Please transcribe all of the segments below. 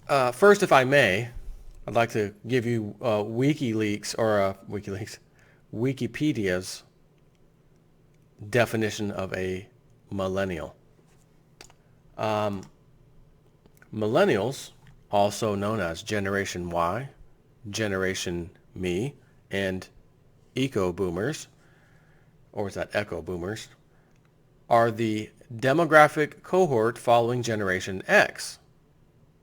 First, if I may, I'd like to give you Wikipedia's definition of a millennial. Um, Millennials, also known as Generation Y, Generation Me, and Eco Boomers, or is that Echo Boomers, are the demographic cohort following Generation X.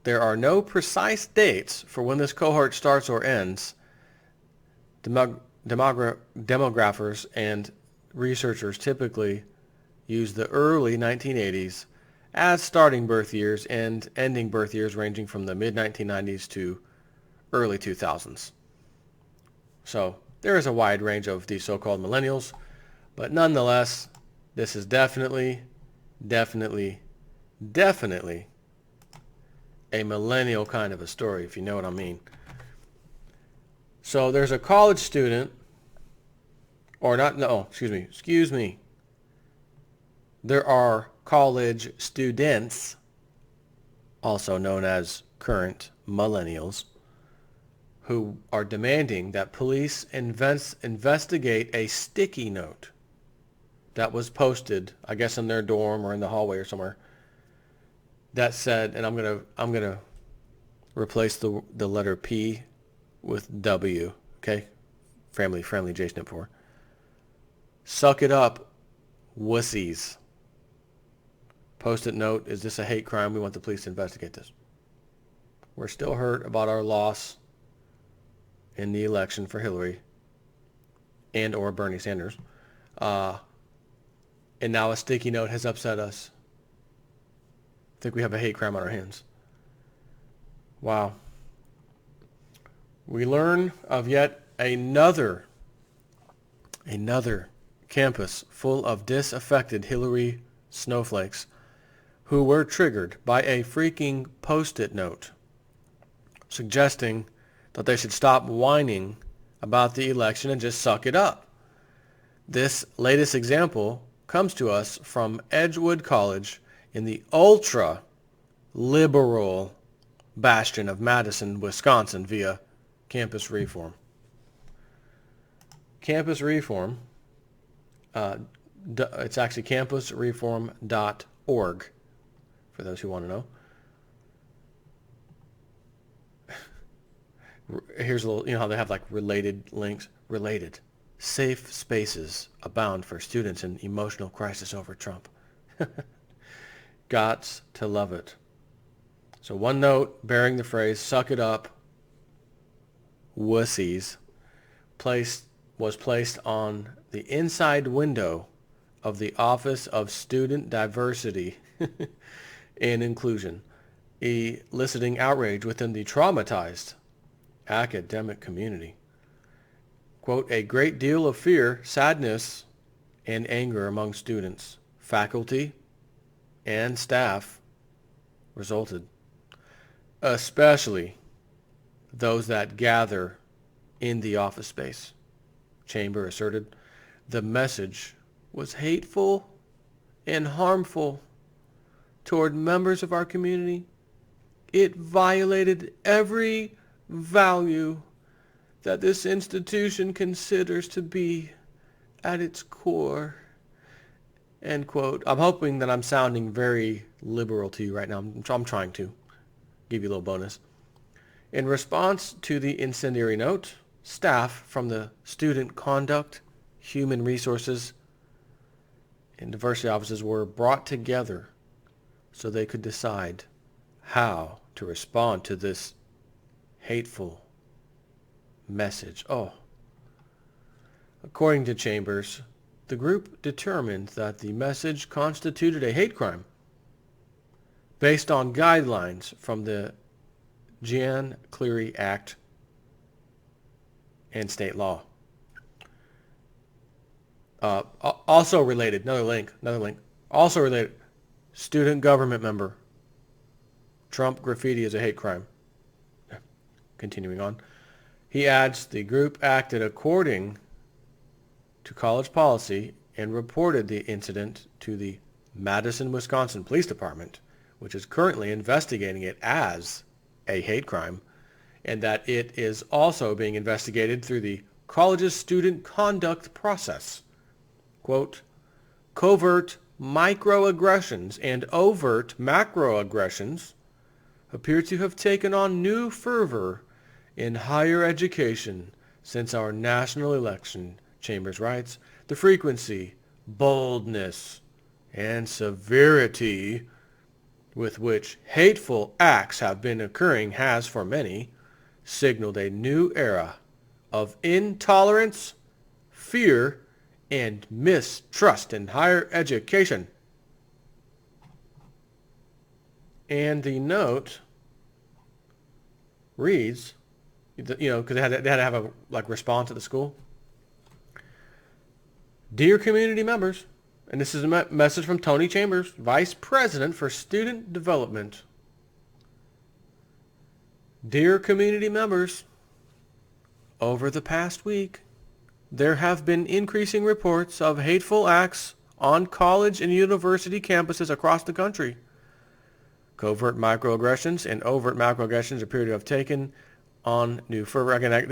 There are no precise dates for when this cohort starts or ends. Demographers and researchers typically use the early 1980s as starting birth years and ending birth years ranging from the mid-1990s to early 2000s. So there is a wide range of these so-called millennials, but nonetheless, this is definitely a millennial kind of a story, if you know what I mean. So there's a college student, or not, no, excuse me. There are college students, also known as current millennials, who are demanding that police investigate a sticky note that was posted, I guess in their dorm or in the hallway or somewhere, that said, and I'm gonna replace the letter P with W, okay? Family Jason it for. Suck it up, wussies. Post-it note, is this a hate crime? We want the police to investigate this. We're still hurt about our loss in the election for Hillary and or Bernie Sanders. And now a sticky note has upset us. I think we have a hate crime on our hands. Wow. We learn of yet another campus full of disaffected Hillary snowflakes who were triggered by a freaking post-it note suggesting that they should stop whining about the election and just suck it up. This latest example comes to us from Edgewood College in the ultra-liberal bastion of Madison, Wisconsin via campus reform. Campus reform, it's actually campusreform.org for those who want to know. Here's a little, you know how they have like related links? Related. Safe spaces abound for students in emotional crisis over Trump. Gots to love it. So one note bearing the phrase, suck it up, wussies, was placed on the inside window of the Office of Student Diversity and Inclusion, eliciting outrage within the traumatized academic community. Quote, a great deal of fear, sadness, and anger among students, faculty, and staff resulted, especially those that gather in the office space. Chamber asserted the message was hateful and harmful toward members of our community. It violated every value that this institution considers to be at its core. End quote. I'm hoping that I'm sounding very liberal to you right now. I'm trying to give you a little bonus. In response to the incendiary note, staff from the Student Conduct, Human Resources, and Diversity offices were brought together so they could decide how to respond to this hateful message. Oh. According to Chambers, the group determined that the message constituted a hate crime based on guidelines from the Jan Cleary Act and state law. Also related, another link. Also related, student government member. Trump graffiti is a hate crime. Continuing on. He adds, the group acted according to college policy and reported the incident to the Madison, Wisconsin Police Department, which is currently investigating it as a hate crime, and that it is also being investigated through the college's student conduct process. Quote, covert microaggressions and overt macroaggressions appear to have taken on new fervor in higher education since our national election, Chambers writes. The frequency, boldness, and severity with which hateful acts have been occurring has, for many, signaled a new era of intolerance, fear, and mistrust in higher education. And the note reads, because they had to have a response at the school. Dear community members, and this is a message from Tony Chambers, Vice President for Student Development. Dear community members, over the past week, there have been increasing reports of hateful acts on college and university campuses across the country. Covert microaggressions and overt macroaggressions appear to have taken on new fervor. Again, I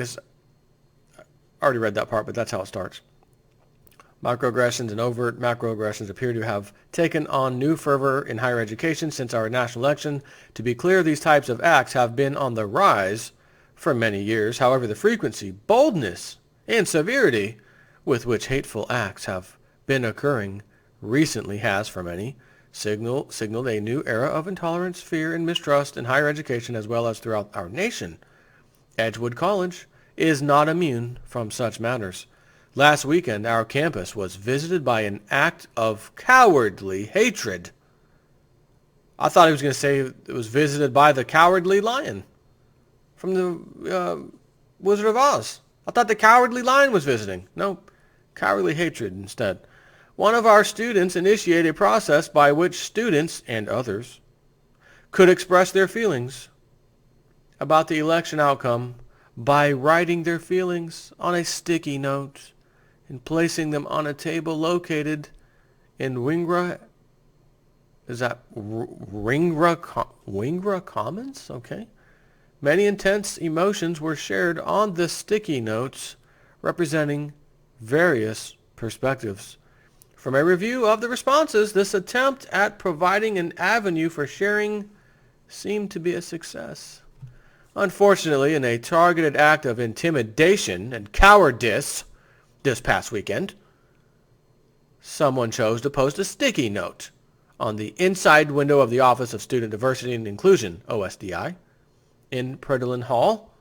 already read that part, but that's how it starts. Microaggressions and overt macroaggressions appear to have taken on new fervor in higher education since our national election. To be clear, these types of acts have been on the rise for many years. However, the frequency, boldness, and severity with which hateful acts have been occurring recently has, for many, signaled a new era of intolerance, fear, and mistrust in higher education as well as throughout our nation. Edgewood College is not immune from such matters. Last weekend, our campus was visited by an act of cowardly hatred. I thought he was going to say it was visited by the cowardly lion from the Wizard of Oz. I thought the cowardly lion was visiting. No, cowardly hatred instead. One of our students initiated a process by which students and others could express their feelings about the election outcome by writing their feelings on a sticky note and placing them on a table located in Wingra Commons? Okay. Many intense emotions were shared on the sticky notes representing various perspectives. From a review of the responses, this attempt at providing an avenue for sharing seemed to be a success. Unfortunately, in a targeted act of intimidation and cowardice this past weekend, someone chose to post a sticky note on the inside window of the Office of Student Diversity and Inclusion, OSDI, in Predolin Hall.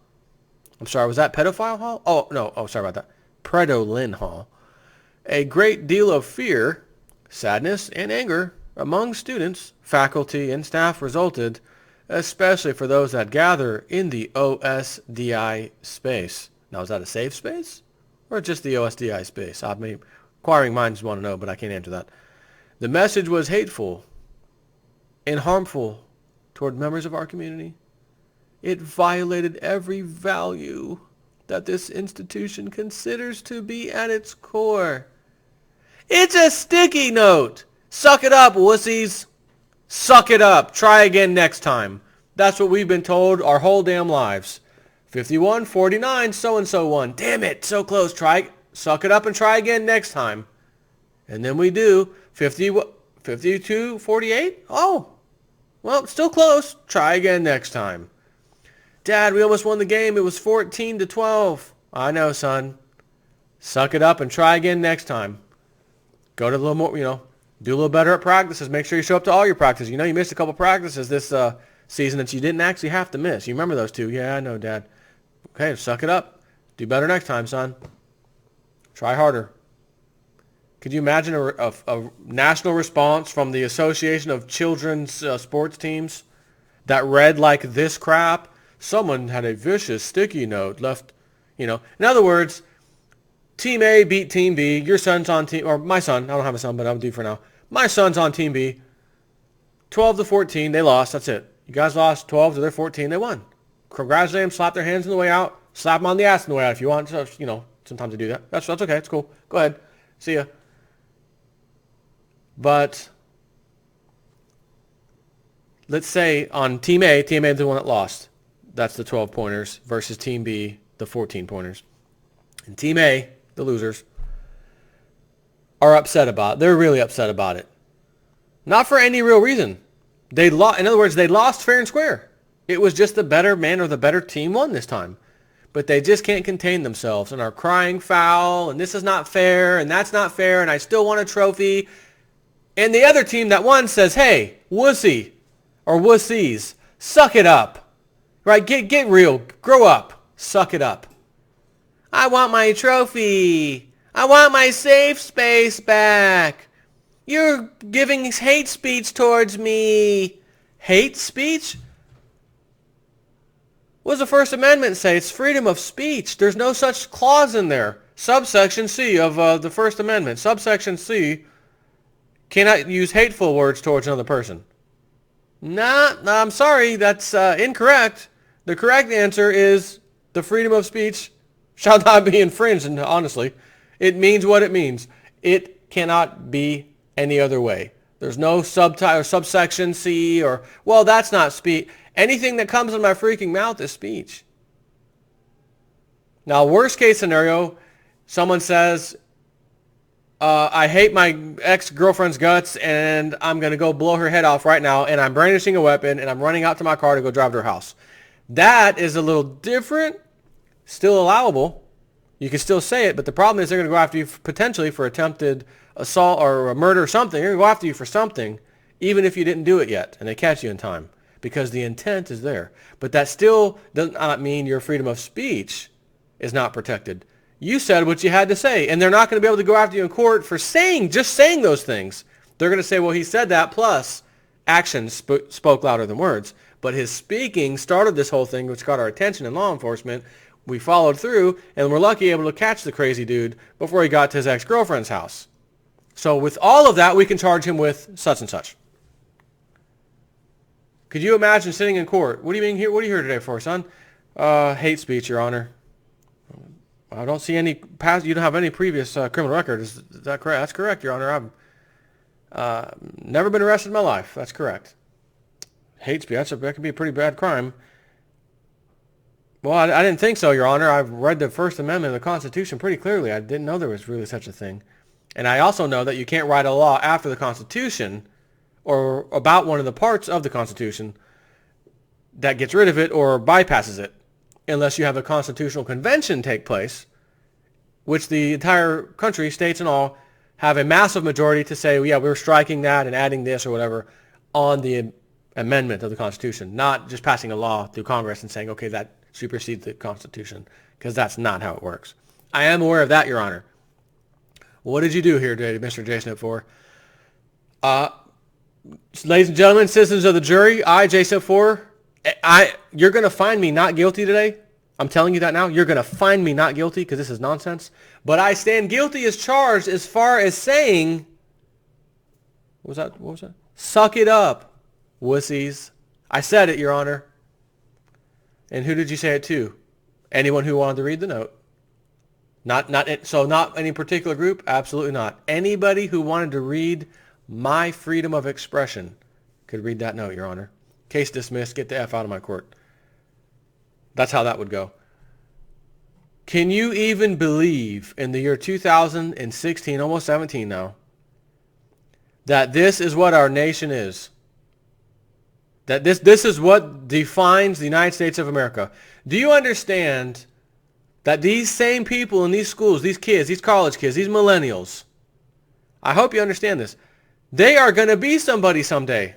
I'm sorry, was that Pedophile Hall? Oh, no. Oh, sorry about that. Predolin Hall. A great deal of fear, sadness, and anger among students, faculty, and staff resulted, especially for those that gather in the OSDI space. Now, is that a safe space or just the OSDI space? I mean, inquiring minds want to know, but I can't answer that. The message was hateful and harmful toward members of our community. It violated every value that this institution considers to be at its core. It's a sticky note. Suck it up, wussies. Suck it up. Try again next time. That's what we've been told our whole damn lives. 51, 49, so-and-so won. Damn it, so close. Suck it up and try again next time. And then we do 52, 48. Oh, well, still close. Try again next time. Dad, we almost won the game. It was 14-12. I know, son. Suck it up and try again next time. Go to a little more, do a little better at practices. Make sure you show up to all your practices. You missed a couple practices this season that you didn't actually have to miss. You remember those two? Yeah, I know, Dad. Okay, suck it up. Do better next time, son. Try harder. Could you imagine a national response from the Association of Children's Sports Teams that read like this crap? Someone had a vicious sticky note left, In other words, Team A beat Team B. Your son's on team, or my son. I don't have a son, but I'm due for now. My son's on Team B. 12-14. They lost. That's it. You guys lost 12 to their 14. They won. Congratulate them. Slap their hands on the way out. Slap them on the ass on the way out if you want. So, sometimes they do that. That's okay. It's cool. Go ahead. See ya. But let's say on Team A is the one that lost. that's the 12 pointers, versus Team B, the 14 pointers. And Team A, the losers, are upset about it. They're really upset about it. Not for any real reason. In other words, they lost fair and square. It was just the better man or the better team won this time. But they just can't contain themselves and are crying foul, and this is not fair, and that's not fair, and I still want a trophy. And the other team that won says, hey, wussy, or wussies, suck it up. Right? Get real. Grow up. Suck it up. I want my trophy. I want my safe space back. You're giving hate speech towards me. Hate speech? What does the First Amendment say? It's freedom of speech. There's no such clause in there. Subsection C of the First Amendment. Subsection C, cannot use hateful words towards another person. Nah, I'm sorry. That's incorrect. The correct answer is the freedom of speech shall not be infringed. And honestly, it means what it means. It cannot be any other way. There's no subsection C or, well, that's not speech. Anything that comes in my freaking mouth is speech. Now, worst case scenario, someone says, I hate my ex-girlfriend's guts and I'm going to go blow her head off right now, and I'm brandishing a weapon and I'm running out to my car to go drive to her house. That is a little different, still allowable. You can still say it, but the problem is they're going to go after you potentially for attempted assault or a murder or something. They're going to go after you for something, even if you didn't do it yet and they catch you in time, because the intent is there. But that still does not mean your freedom of speech is not protected. You said what you had to say, and they're not going to be able to go after you in court for just saying those things. They're going to say, well, he said that, plus actions spoke louder than words. But his speaking started this whole thing, which got our attention in law enforcement. We followed through, and we're lucky able to catch the crazy dude before he got to his ex-girlfriend's house. So with all of that, we can charge him with such and such. Could you imagine sitting in court? What do you mean here? What are you here today for, son? Hate speech, Your Honor. I don't see any past. You don't have any previous criminal record. Is that correct? That's correct, Your Honor. I've never been arrested in my life. That's correct. Hate speech. That could be a pretty bad crime. Well, I didn't think so, Your Honor. I've read the First Amendment of the Constitution pretty clearly. I didn't know there was really such a thing. And I also know that you can't write a law after the Constitution or about one of the parts of the Constitution that gets rid of it or bypasses it, unless you have a constitutional convention take place, which the entire country, states and all, have a massive majority to say, well, yeah, we're striking that and adding this or whatever on the amendment of the Constitution, not just passing a law through Congress and saying, okay, that supersedes the Constitution, because that's not how it works. I am aware of that, Your Honor. What did you do here today, Mr. Jason at 4? Ladies and gentlemen, citizens of the jury, I, Jason at 4, you're going to find me not guilty today. I'm telling you that now. You're going to find me not guilty because this is nonsense. But I stand guilty as charged as far as saying, what was that? Suck it up, wussies. I said it, Your Honor. And who did you say it to? Anyone who wanted to read the note. Not any particular group? Absolutely not. Anybody who wanted to read my freedom of expression could read that note, Your Honor. Case dismissed. Get the F out of my court. That's how that would go. Can you even believe in the year 2016, almost 17 now, that this is what our nation is? That this is what defines the United States of America. Do you understand that these same people in these schools, these kids, these college kids, these millennials, I hope you understand this, they are going to be somebody someday.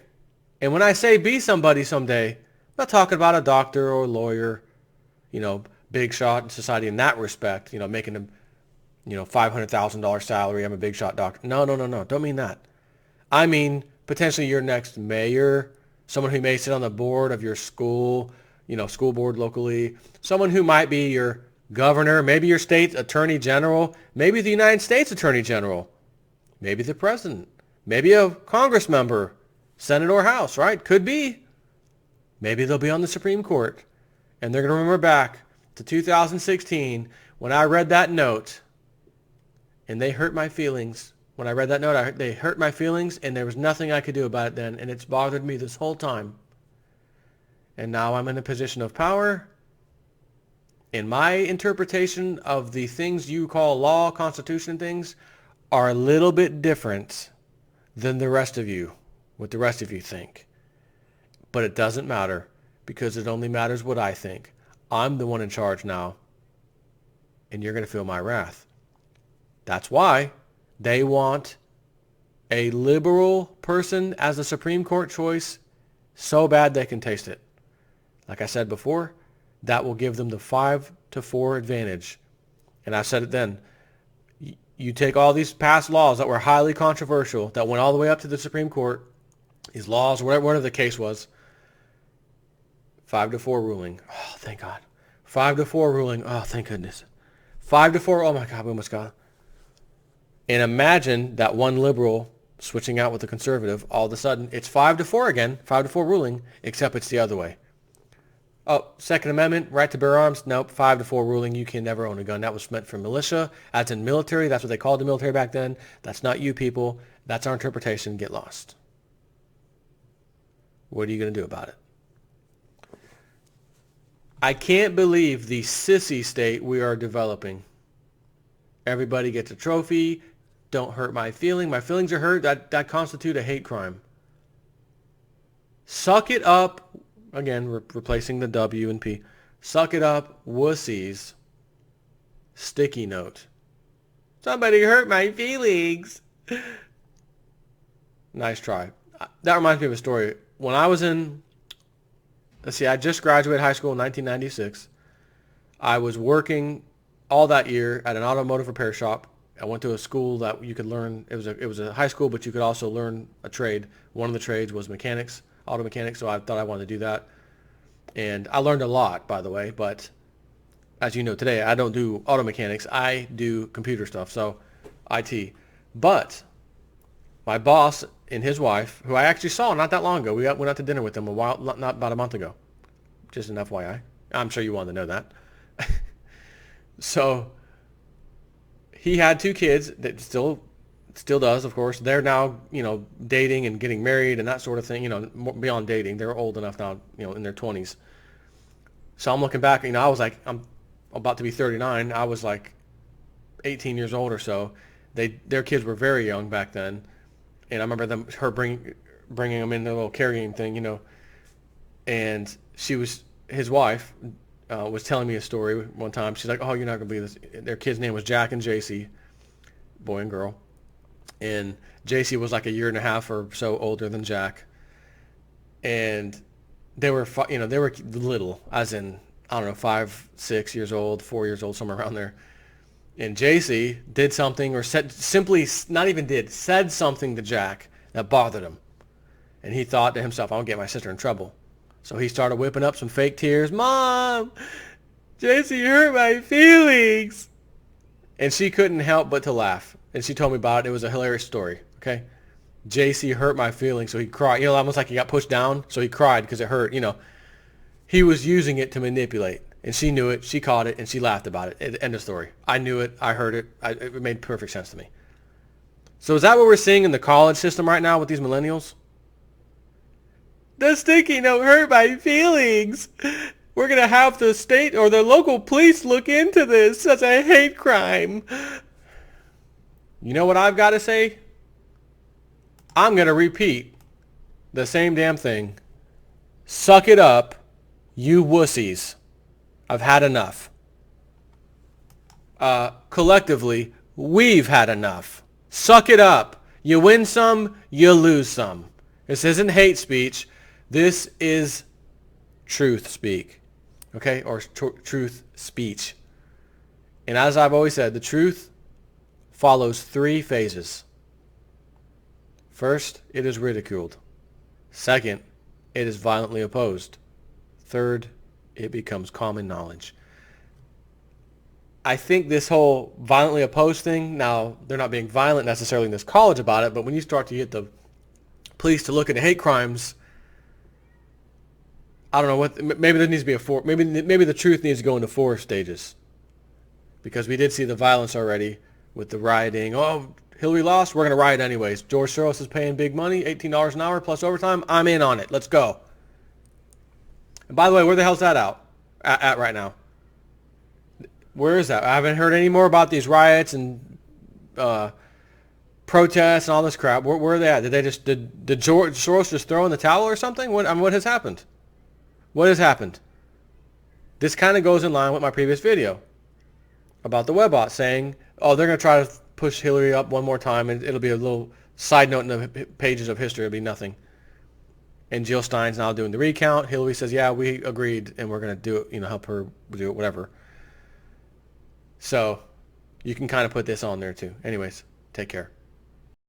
And when I say be somebody someday, I'm not talking about a doctor or a lawyer, big shot in society in that respect, making a, $500,000 salary. I'm a big shot doctor. No. Don't mean that. I mean, potentially your next mayor, someone who may sit on the board of your school, school board locally, someone who might be your governor, maybe your state attorney general, maybe the United States attorney general, maybe the president, maybe a congress member, Senate or House, right? Could be. Maybe they'll be on the Supreme Court. And they're going to remember back to 2016 when I read that note and they hurt my feelings. When I read that note, they hurt my feelings and there was nothing I could do about it then. And it's bothered me this whole time. and now I'm in a position of power. And my interpretation of the things you call law, constitution things are a little bit different than the rest of you, what the rest of you think. But it doesn't matter because it only matters what I think. I'm the one in charge now, and you're going to feel my wrath. That's why they want a liberal person as a Supreme Court choice so bad they can taste it. Like I said before, that will give them the 5-4 advantage. And I said it then. You take all these past laws that were highly controversial, that went all the way up to the Supreme Court, these laws, whatever the case was, 5-4 ruling. Oh, thank God. 5-4 ruling. Oh, thank goodness. 5-4. Oh my God, we almost got it. And imagine that one liberal switching out with a conservative. All of a sudden, it's 5-4 again. 5-4 ruling, except it's the other way. Oh, Second Amendment, right to bear arms. Nope, 5-4 ruling. You can never own a gun. That was meant for militia. That's in military. That's what they called the military back then. That's not you people. That's our interpretation. Get lost. What are you going to do about it? I can't believe the sissy state we are developing. Everybody gets a trophy. Don't hurt my feeling. My feelings are hurt. That constitute a hate crime. Suck it up. Again, replacing the W and P. Suck it up, wussies. Sticky note. Somebody hurt my feelings. Nice try. That reminds me of a story. When I was in, let's see, I just graduated high school in 1996. I was working all that year at an automotive repair shop. I went to a school that you could learn. It was a high school, but you could also learn a trade. One of the trades was mechanics, auto mechanics. So I thought I wanted to do that, and I learned a lot, by the way. But as you know, today I don't do auto mechanics. I do computer stuff, so IT. But my boss and his wife, who I actually saw not that long ago, went out to dinner with them not about a month ago. Just an FYI. I'm sure you wanted to know that. So he had 2 kids that still does, of course. They're now, dating and getting married and that sort of thing, beyond dating. They're old enough now, in their 20s. So I'm looking back, I was like, I'm about to be 39. I was like 18 years old or so. Their kids were very young back then. And I remember her bringing them in the little carrying thing, and his wife was telling me a story one time. She's like, oh, you're not going to believe this. Their kid's name was Jack and JC, boy and girl. And JC was like a year and a half or so older than Jack. And they were little, as in, I don't know, 5, 6 years old, 4 years old, somewhere around there. And JC did something, or said something to Jack that bothered him. And he thought to himself, I'll get my sister in trouble. So he started whipping up some fake tears. Mom, JC hurt my feelings. And she couldn't help but to laugh. And she told me about it. It was a hilarious story, okay? JC hurt my feelings, so he cried. Almost like he got pushed down, so he cried because it hurt. He was using it to manipulate. And she knew it. She caught it, and she laughed about it. End of story. I knew it. I heard it. It made perfect sense to me. So is that what we're seeing in the college system right now with these millennials? The sticky note hurt my feelings. We're going to have the state or the local police look into this as a hate crime. You know what I've got to say? I'm going to repeat the same damn thing. Suck it up, you wussies. I've had enough. Collectively, we've had enough. Suck it up. You win some, you lose some. This isn't hate speech. This is truth speak. Okay? Or truth speech. And as I've always said, the truth follows 3 phases. First, it is ridiculed. Second, it is violently opposed. Third, it becomes common knowledge. I think this whole violently opposed thing, now they're not being violent necessarily in this college about it, but when you start to get the police to look into hate crimes, I don't know what, maybe there needs to be maybe the truth needs to go into 4 stages. Because we did see the violence already with the rioting. Oh, Hillary lost, we're going to riot anyways. George Soros is paying big money, $18 an hour plus overtime. I'm in on it. Let's go. And by the way, where the hell's that at right now? Where is that? I haven't heard any more about these riots and protests and all this crap. Where are they at? Did George Soros just throw in the towel or something? What has happened? What has happened? This kind of goes in line with my previous video about the Webbot saying, oh, they're going to try to push Hillary up one more time, and it'll be a little side note in the pages of history. It'll be nothing. And Jill Stein's now doing the recount. Hillary says, yeah, we agreed, and we're going to do it, help her do it, whatever. So you can kind of put this on there too. Anyways, take care.